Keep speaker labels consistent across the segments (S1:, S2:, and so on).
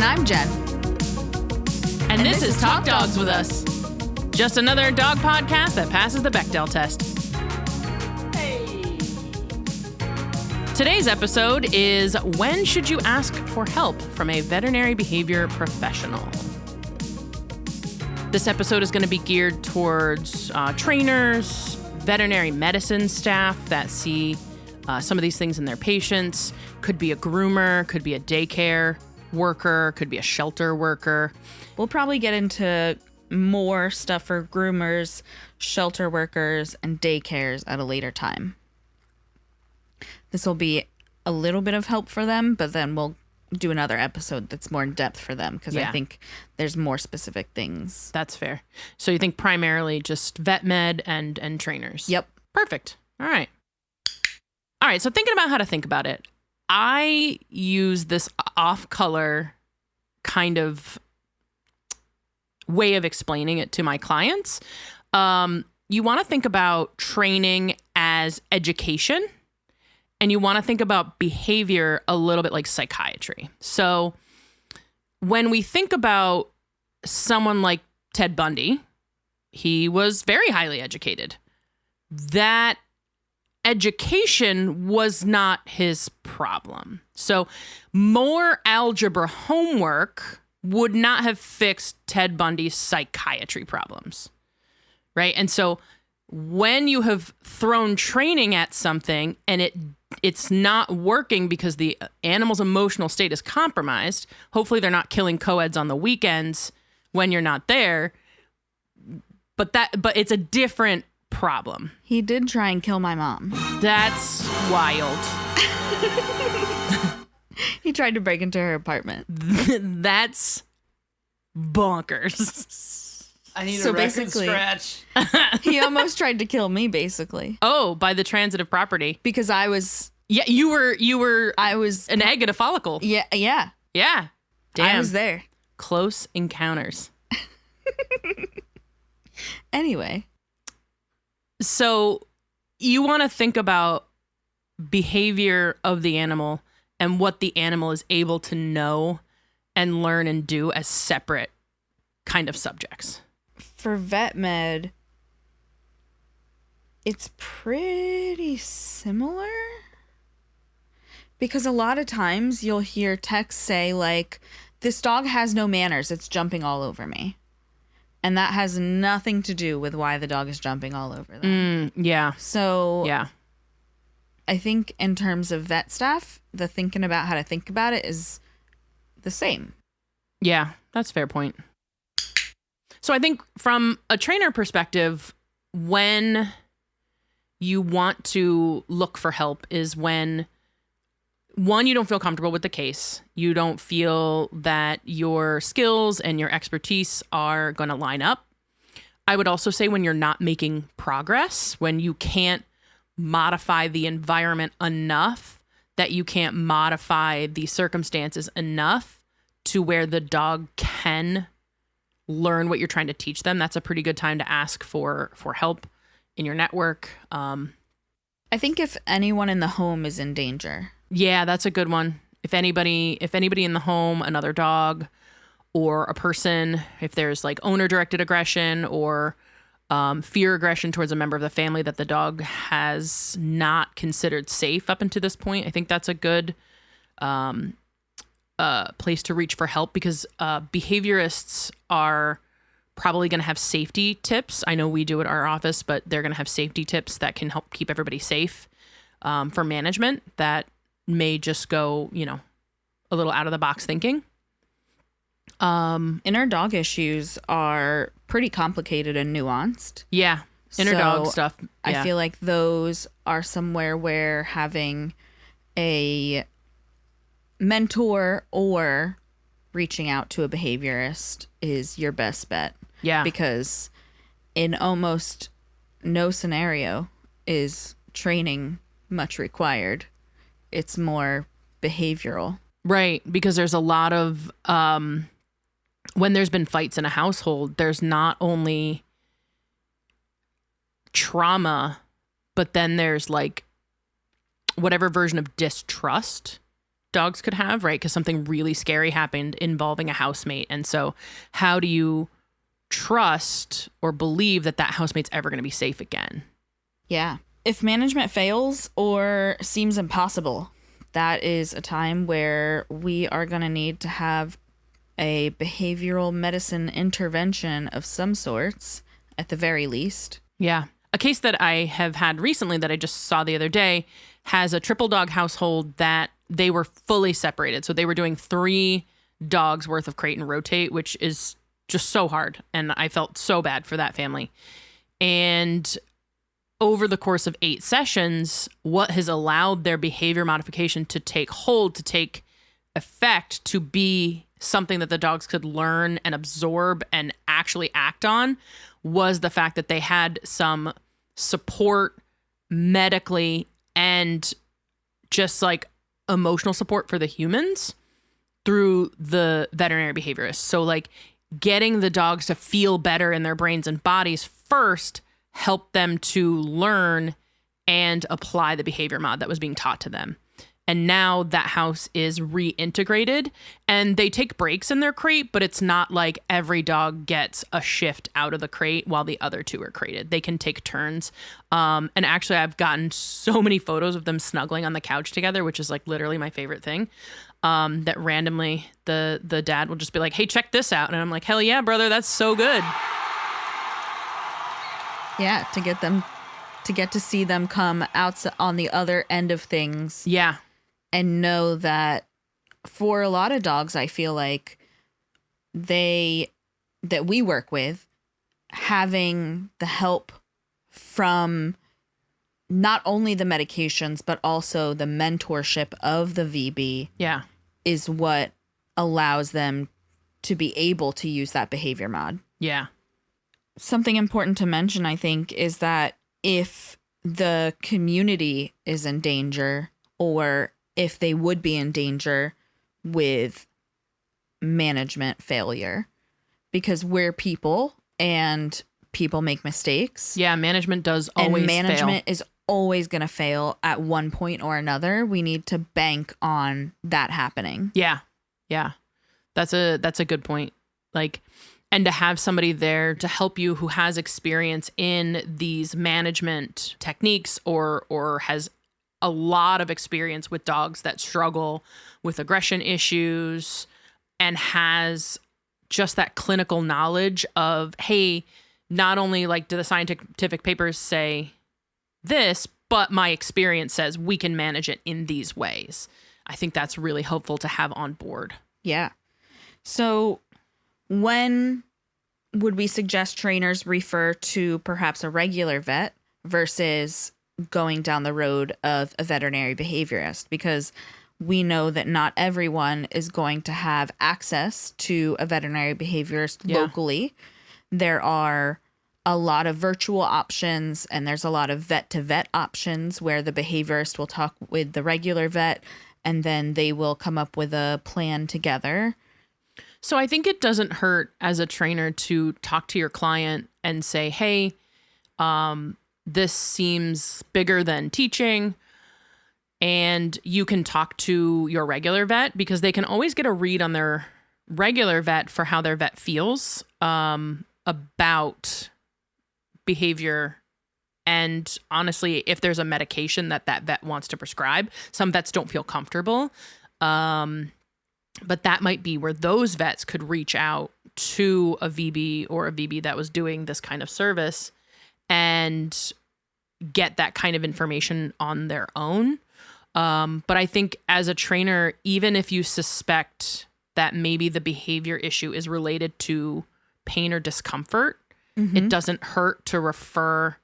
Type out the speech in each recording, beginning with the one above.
S1: And I'm Jen.
S2: And this is Talk Dogs with Us. Just another dog podcast that passes the Bechdel test. Hey. Today's episode is when should you ask for help from a veterinary behavior professional? This episode is going to be geared towards trainers, veterinary medicine staff that see some of these things in their patients. Could be a groomer, could be a daycare worker, could be a shelter worker.
S1: We'll probably get into more stuff for groomers, shelter workers, and daycares at a later time. This will be a little bit of help for them, but then we'll do another episode that's more in depth for them because I think there's more specific things.
S2: That's fair. So you think primarily just vet med and trainers?
S1: Yep.
S2: Perfect. All right. So thinking about how to think about it, I use this off-color kind of way of explaining it to my clients. You want to think about training as education, and you want to think about behavior a little bit like psychiatry. So when we think about someone like Ted Bundy, he was very highly educated. That education was not his problem. So more algebra homework would not have fixed Ted Bundy's psychiatry problems, right? And so when you have thrown training at something and it's not working because the animal's emotional state is compromised, hopefully they're not killing co-eds on the weekends when you're not there, but it's a different problem.
S1: He did try and kill my mom.
S2: That's wild.
S1: He tried to break into her apartment.
S2: That's bonkers.
S3: I need a record scratch.
S1: He almost tried to kill me, basically.
S2: Oh, by the transitive property.
S1: Because I was...
S2: Yeah, you were an egg at a follicle.
S1: Yeah.
S2: Yeah. Damn.
S1: I was there.
S2: Close encounters.
S1: Anyway.
S2: So you want to think about behavior of the animal and what the animal is able to know and learn and do as separate kind of subjects.
S1: For vet med, it's pretty similar. Because a lot of times you'll hear texts say like, this dog has no manners, it's jumping all over me. And that has nothing to do with why the dog is jumping all over them.
S2: Yeah.
S1: So
S2: yeah,
S1: I think in terms of vet staff, the thinking about how to think about it is the same.
S2: Yeah, that's a fair point. So I think from a trainer perspective, when you want to look for help is when, one, you don't feel comfortable with the case. You don't feel that your skills and your expertise are going to line up. I would also say when you're not making progress, when you can't modify the environment enough, that you can't modify the circumstances enough to where the dog can learn what you're trying to teach them. That's a pretty good time to ask for help in your network.
S1: I think if anyone in the home is in danger.
S2: Yeah, that's a good one. If anybody in the home, another dog or a person, if there's like owner directed aggression or fear aggression towards a member of the family that the dog has not considered safe up until this point, I think that's a good place to reach for help because behaviorists are probably going to have safety tips. I know we do at our office, but they're going to have safety tips that can help keep everybody safe for management that may just go, a little out of the box thinking.
S1: Inner dog issues are pretty complicated and nuanced.
S2: Yeah. Inner dog stuff. Yeah.
S1: I feel like those are somewhere where having a mentor or reaching out to a behaviorist is your best bet.
S2: Yeah.
S1: Because in almost no scenario is training much required. It's more behavioral.
S2: Right. Because there's a lot of, when there's been fights in a household, there's not only trauma, but then there's like whatever version of distrust dogs could have, right? Because something really scary happened involving a housemate. And so how do you trust or believe that that housemate's ever going to be safe again?
S1: Yeah. If management fails or seems impossible, that is a time where we are going to need to have a behavioral medicine intervention of some sorts, at the very least.
S2: Yeah. A case that I have had recently that I just saw the other day has a triple dog household that they were fully separated. So they were doing 3 dogs worth of crate and rotate, which is just so hard. And I felt so bad for that family. And over the course of 8 sessions, what has allowed their behavior modification to take hold, to take effect, to be something that the dogs could learn and absorb and actually act on, was the fact that they had some support medically and just like emotional support for the humans through the veterinary behaviorists. So like getting the dogs to feel better in their brains and bodies first helped them to learn and apply the behavior mod that was being taught to them. And now that house is reintegrated and they take breaks in their crate, but it's not like every dog gets a shift out of the crate while the other 2 are crated. They can take turns. And actually I've gotten so many photos of them snuggling on the couch together, which is like literally my favorite thing. That randomly the dad will just be like, hey, check this out. And I'm like, hell yeah, brother, that's so good.
S1: Yeah, to get to see them come out on the other end of things.
S2: Yeah.
S1: And know that for a lot of dogs, I feel like that we work with, having the help from not only the medications, but also the mentorship of the VB is what allows them to be able to use that behavior mod.
S2: Yeah.
S1: Something important to mention, I think, is that if the community is in danger, or if they would be in danger with management failure, because we're people and people make mistakes.
S2: Yeah, management does always fail.
S1: And management is always going to fail at one point or another. We need to bank on that happening.
S2: Yeah. Yeah. That's a good point. Like, and to have somebody there to help you who has experience in these management techniques or has a lot of experience with dogs that struggle with aggression issues and has just that clinical knowledge of, hey, not only like do the scientific papers say this, but my experience says we can manage it in these ways. I think that's really helpful to have on board.
S1: Yeah. So when would we suggest trainers refer to perhaps a regular vet versus going down the road of a veterinary behaviorist? Because we know that not everyone is going to have access to a veterinary behaviorist locally. There are a lot of virtual options, and there's a lot of vet-to-vet options where the behaviorist will talk with the regular vet, and then they will come up with a plan together.
S2: So I think it doesn't hurt as a trainer to talk to your client and say, hey, this seems bigger than teaching. And you can talk to your regular vet because they can always get a read on their regular vet for how their vet feels about behavior. And honestly, if there's a medication that vet wants to prescribe, some vets don't feel comfortable. But that might be where those vets could reach out to a VB or a VB that was doing this kind of service and get that kind of information on their own. But I think as a trainer, even if you suspect that maybe the behavior issue is related to pain or discomfort, it doesn't hurt to refer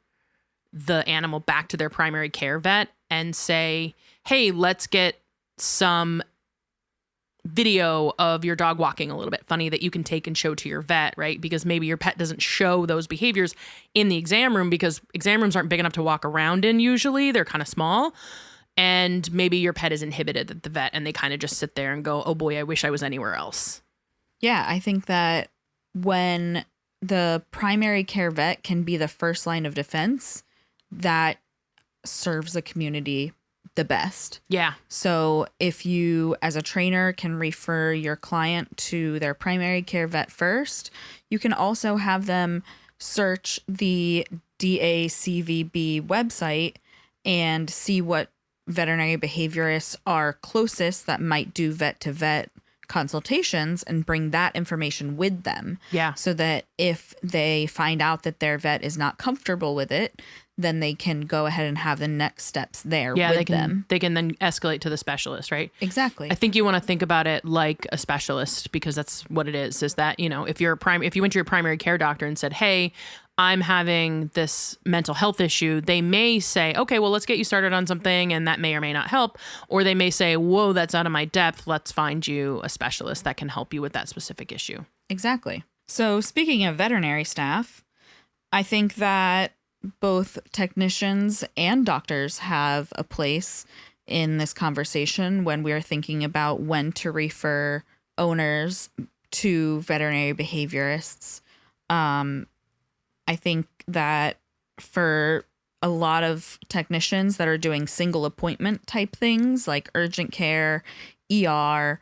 S2: the animal back to their primary care vet and say, hey, let's get some video of your dog walking a little bit funny that you can take and show to your vet, right? Because maybe your pet doesn't show those behaviors in the exam room because exam rooms aren't big enough to walk around in usually. They're kind of small. And maybe your pet is inhibited at the vet and they kind of just sit there and go, oh boy, I wish I was anywhere else.
S1: Yeah, I think that when the primary care vet can be the first line of defense, that serves the community the best.
S2: Yeah.
S1: So if you, as a trainer, can refer your client to their primary care vet first, you can also have them search the DACVB website and see what veterinary behaviorists are closest that might do vet-to-vet consultations and bring that information with them.
S2: Yeah.
S1: So that if they find out that their vet is not comfortable with it, then they can go ahead and have the next steps there with them.
S2: They can then escalate to the specialist, right?
S1: Exactly.
S2: I think you want to think about it like a specialist, because that's what it is that, you know, if you went to your primary care doctor and said, hey, I'm having this mental health issue, they may say, okay, well, let's get you started on something, and that may or may not help. Or they may say, whoa, that's out of my depth. Let's find you a specialist that can help you with that specific issue.
S1: Exactly. So speaking of veterinary staff, I think that both technicians and doctors have a place in this conversation when we're thinking about when to refer owners to veterinary behaviorists. I think that for a lot of technicians that are doing single appointment type things like urgent care, ER,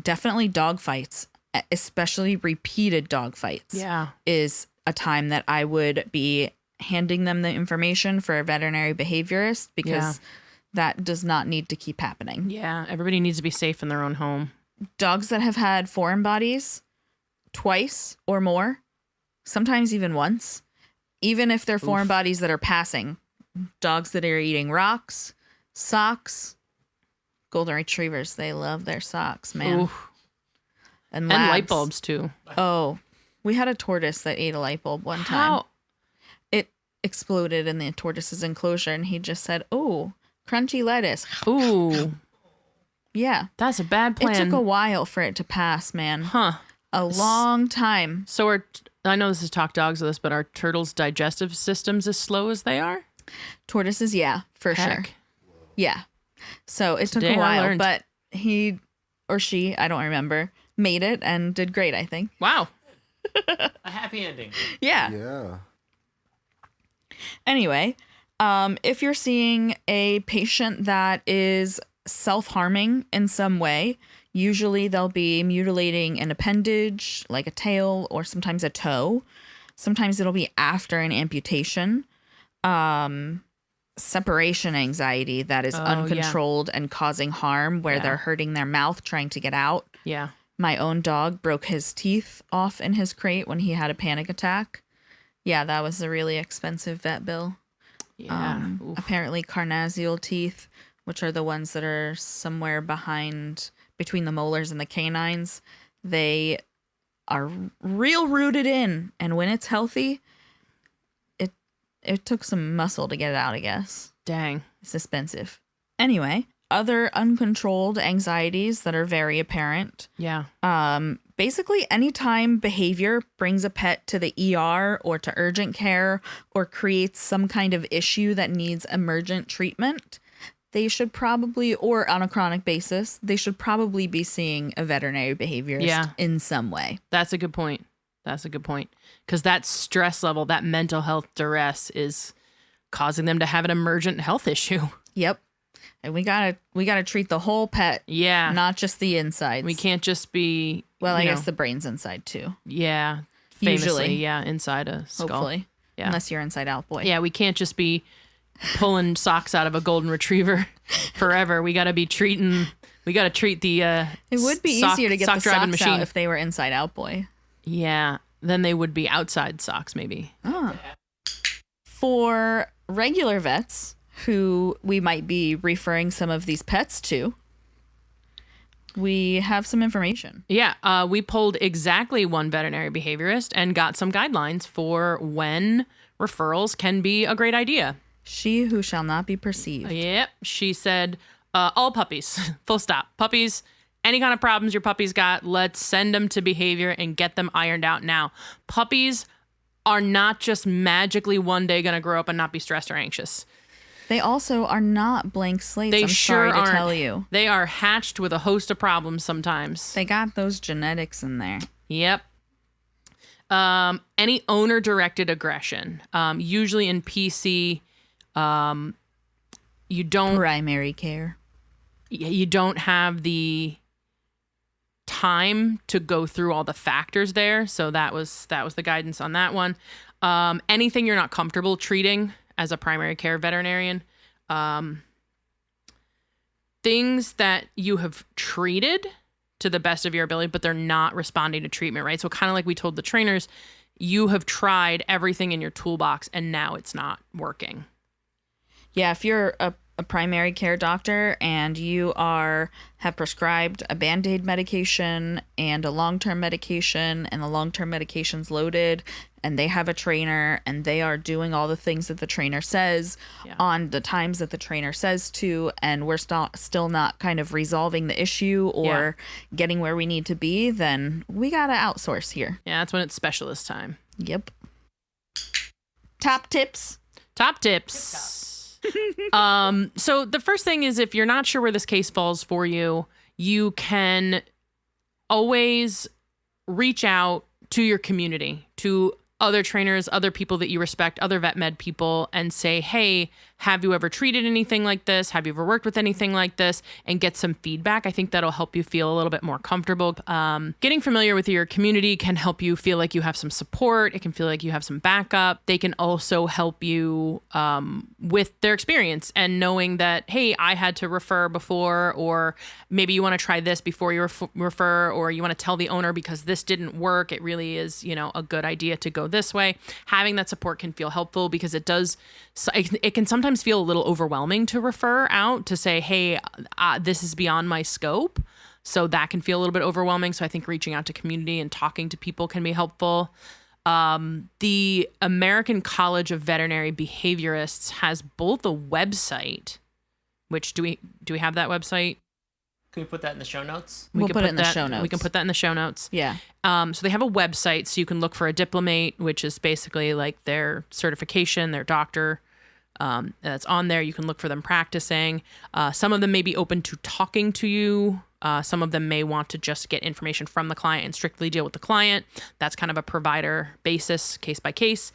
S1: definitely dog fights, especially repeated dog fights, is a time that I would be handing them the information for a veterinary behaviorist, because that does not need to keep happening.
S2: Yeah, everybody needs to be safe in their own home.
S1: Dogs that have had foreign bodies twice or more, sometimes even once, even if they're foreign bodies that are passing, dogs that are eating rocks, socks, golden retrievers, they love their socks, man.
S2: Oof.
S1: And
S2: light bulbs too.
S1: Oh, we had a tortoise that ate a light bulb one time.
S2: How?
S1: It exploded in the tortoise's enclosure, and he just said, "Oh, crunchy lettuce."
S2: Ooh.
S1: Yeah.
S2: That's a bad plan.
S1: It took a while for it to pass, man.
S2: Huh.
S1: A long time.
S2: So I know this is Talk Dogs with us, but are turtles' digestive systems as slow as they are?
S1: Tortoises, yeah, for sure.
S2: Heck.
S1: Yeah. So it took
S2: Today
S1: a
S2: I
S1: while,
S2: learned.
S1: but he or she, I don't remember, made it and did great, I think.
S2: Wow.
S3: A happy ending.
S1: Yeah.
S4: Yeah.
S1: Anyway, if you're seeing a patient that is self-harming in some way, usually they'll be mutilating an appendage, like a tail or sometimes a toe. Sometimes it'll be after an amputation. Separation anxiety that is uncontrolled and causing harm, where they're hurting their mouth trying to get out.
S2: Yeah.
S1: My own dog broke his teeth off in his crate when he had a panic attack. Yeah, that was a really expensive vet bill.
S2: Yeah.
S1: Apparently carnassial teeth, which are the ones that are somewhere between the molars and the canines, they are real rooted in. And when it's healthy, it took some muscle to get it out, I guess.
S2: Dang.
S1: It's expensive. Anyway, other uncontrolled anxieties that are very apparent.
S2: Yeah.
S1: Basically, anytime behavior brings a pet to the ER or to urgent care or creates some kind of issue that needs emergent treatment, they should probably, or on a chronic basis, they should probably be seeing a veterinary behaviorist in some way.
S2: That's a good point. Because that stress level, that mental health duress is causing them to have an emergent health issue.
S1: Yep. And we gotta treat the whole pet.
S2: Yeah.
S1: Not just the insides.
S2: We can't just be...
S1: Well, I guess the brain's inside too.
S2: Yeah. Famously,
S1: Usually.
S2: yeah, inside a skull.
S1: Hopefully.
S2: Yeah.
S1: Unless you're inside out boy.
S2: Yeah, we can't just be pulling socks out of a golden retriever forever. We got to treat the
S1: It would be easier to get the socks out if they were inside out boy.
S2: Yeah, then they would be outside socks maybe.
S1: For regular vets who we might be referring some of these pets to, we have some information.
S2: Yeah, we pulled exactly one veterinary behaviorist and got some guidelines for when referrals can be a great idea.
S1: She who shall not be perceived.
S2: Yep, she said all puppies, full stop. Puppies, any kind of problems your puppy's got, let's send them to behavior and get them ironed out now. Puppies are not just magically one day going to grow up and not be stressed or anxious.
S1: They also are not blank slates.
S2: They
S1: I'm
S2: sure
S1: sorry to
S2: aren't.
S1: tell you.
S2: They are hatched with a host of problems sometimes.
S1: They got those genetics in there.
S2: Yep. Any owner-directed aggression, usually in PC, you don't
S1: Primary care.
S2: you don't have the time to go through all the factors there. So that was the guidance on that one. Anything you're not comfortable treating as a primary care veterinarian, things that you have treated to the best of your ability, but they're not responding to treatment, right? So kind of like we told the trainers, you have tried everything in your toolbox and now it's not working.
S1: Yeah, if you're a primary care doctor and you have prescribed a Band-Aid medication and a long-term medication, and the long-term medication's loaded, and they have a trainer and they are doing all the things that the trainer says on the times that the trainer says to, and we're still not kind of resolving the issue or getting where we need to be, then we gotta outsource here.
S2: Yeah, that's when it's specialist time.
S1: Yep. Top tips.
S2: So the first thing is, if you're not sure where this case falls for you, you can always reach out to your community, to other trainers, other people that you respect, other vet med people, and say, hey, have you ever treated anything like this? Have you ever worked with anything like this? And get some feedback. I think that'll help you feel a little bit more comfortable. Getting familiar with your community can help you feel like you have some support. It can feel like you have some backup. They can also help you with their experience and knowing that, hey, I had to refer before, or maybe you want to try this before you refer, or you want to tell the owner because this didn't work. It really is, a good idea to go this way. Having that support can feel helpful because it can sometimes feel a little overwhelming to refer out, to say, hey, this is beyond my scope. So that can feel a little bit overwhelming. So I think reaching out to community and talking to people can be helpful. The American College of Veterinary Behaviorists has both a website, which do we have that website?
S3: Can we put that in the show notes?
S1: We'll put it in the show notes.
S2: We can put that in the show notes.
S1: Yeah.
S2: So they have a website, so you can look for a diplomate, which is basically like their certification, their doctor. That's on there. You can look for them practicing. Some of them may be open to talking to you. Some of them may want to just get information from the client and strictly deal with the client. That's kind of a provider basis, case by case.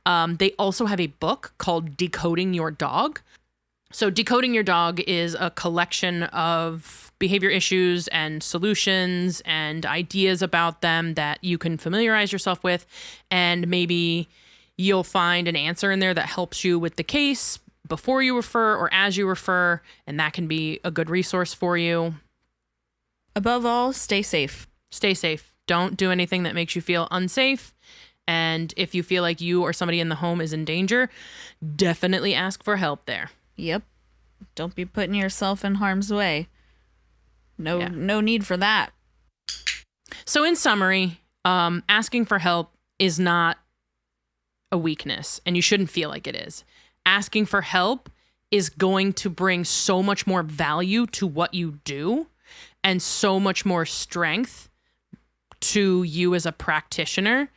S2: They also have a book called Decoding Your Dog. So Decoding Your Dog is a collection of behavior issues and solutions and ideas about them that you can familiarize yourself with, and maybe you'll find an answer in there that helps you with the case before you refer or as you refer, and that can be a good resource for you.
S1: Above all, stay safe.
S2: Stay safe. Don't do anything that makes you feel unsafe. And if you feel like you or somebody in the home is in danger, definitely ask for help there.
S1: Yep. Don't be putting yourself in harm's way. No need for that.
S2: So in summary, asking for help is not a weakness, and you shouldn't feel like it is. Asking for help is going to bring so much more value to what you do and so much more strength to you as a practitioner,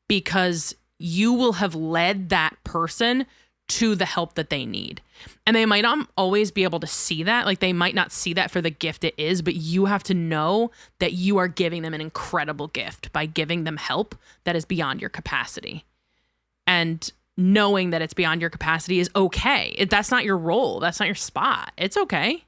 S2: because you will have led that person to the help that they need. And they might not always be able to see that. Like, they might not see that for the gift it is, but you have to know that you are giving them an incredible gift by giving them help that is beyond your capacity. And knowing that it's beyond your capacity is okay. That's not your role. That's not your spot. It's okay.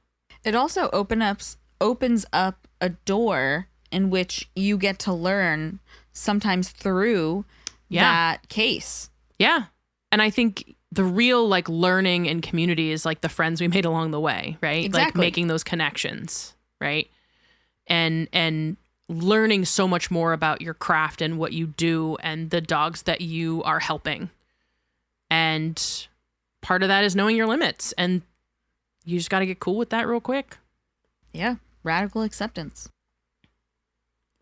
S1: It also opens up a door in which you get to learn sometimes through that case.
S2: Yeah. And I think the real learning in community is the friends we made along the way, right?
S1: Exactly.
S2: Making those connections, right? And learning so much more about your craft and what you do and the dogs that you are helping. And part of that is knowing your limits, and you just got to get cool with that real quick.
S1: Yeah. Radical acceptance.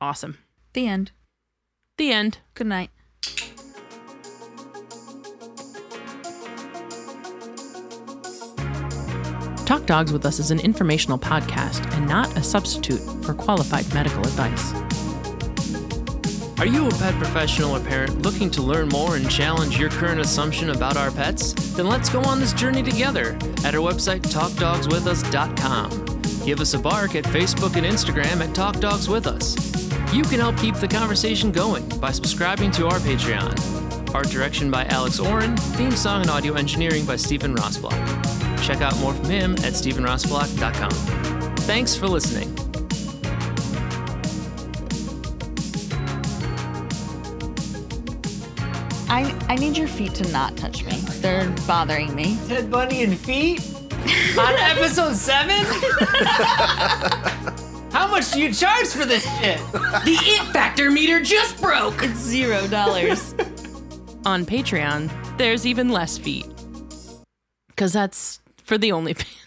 S2: Awesome.
S1: The end.
S2: The end.
S1: Good night.
S2: Talk Dogs With Us is an informational podcast and not a substitute for qualified medical advice.
S3: Are you a pet professional or parent looking to learn more and challenge your current assumption about our pets? Then let's go on this journey together at our website, talkdogswithus.com. Give us a bark at Facebook and Instagram at Talk Dogs With Us. You can help keep the conversation going by subscribing to our Patreon. Art direction by Alex Oren, theme song and audio engineering by Stephen Rossblock. Check out more from him at StephenRossblock.com. Thanks for listening.
S1: I need your feet to not touch me. They're bothering me.
S4: Ted Bundy and feet? On episode 7? How much do you charge for this shit?
S2: The it factor meter just broke.
S1: It's $0.
S2: On Patreon, there's even less feet. Because that's for the OnlyFans.